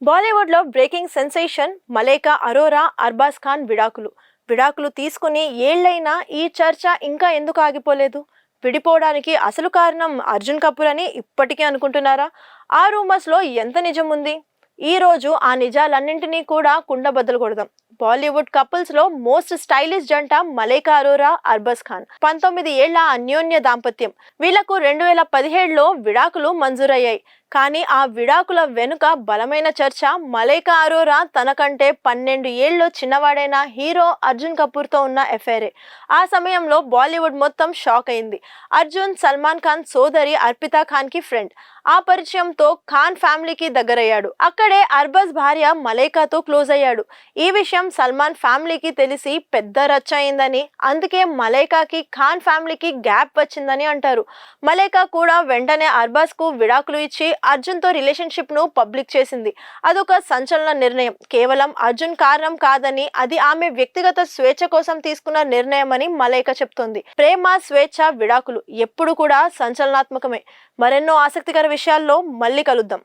బాలీవుడ్లో breaking sensation Malaika Arora Arbaaz Khan విడాకులు తీసుకుని ఏళ్లైనా ఈ చర్చ ఇంకా ఎందుకు ఆగిపోలేదు? విడిపోవడానికి అసలు కారణం అర్జున్ కపూర్ అని ఇప్పటికీ అనుకుంటున్నారా? ఆ రూమర్స్ లో ఎంత నిజం ఉంది? ఈ రోజు ఆ నిజాలన్నింటినీ కూడా కుండబద్దలు కొడదాం. బాలీవుడ్ కపుల్స్ లో మోస్ట్ స్టైలిష్ జంట మలైకా అరోరా అర్బాజ్ ఖాన్. 19 ఏళ్ల అన్యోన్య దాంపత్యం. వీళ్లకు 2017లో విడాకులు మంజూరయ్యాయి. కానీ ఆ విడాకుల వెనుక బలమైన చర్చ మలైకా అరోరా తనకంటే 12 ఏళ్ళు చిన్నవాడైన హీరో అర్జున్ కపూర్ తో ఉన్న ఎఫైరే. ఆ సమయంలో బాలీవుడ్ మొత్తం షాక్ అయింది. అర్జున్ సల్మాన్ ఖాన్ సోదరి అర్పితా ఖాన్ కి ఫ్రెండ్. ఆ పరిచయంతో ఖాన్ ఫ్యామిలీకి దగ్గరయ్యాడు. అక్కడే అర్బాజ్ భార్య మలైకాతో క్లోజ్ అయ్యాడు. ఈ విషయం సల్మాన్ ఫ్యామిలీకి తెలిసి పెద్ద రచ్చ అయిందని, అందుకే మలైకాకి ఖాన్ ఫ్యామిలీకి గ్యాప్ వచ్చిందని అంటారు. మలైకా కూడా వెంటనే అర్బాజ్ కు విడాకులు ఇచ్చి అర్జున్ తో రిలేషన్షిప్ ను పబ్లిక్ చేసింది. అదొక సంచలన నిర్ణయం. కేవలం అర్జున్ కారణం కాదని, అది ఆమె వ్యక్తిగత స్వేచ్ఛ కోసం తీసుకున్న నిర్ణయం అని మలైకా చెప్తోంది. ప్రేమ, స్వేచ్ఛ, విడాకులు ఎప్పుడు కూడా సంచలనాత్మకమే. మరెన్నో ఆసక్తికర విషయాల్లో మళ్ళీ కలుద్దాం.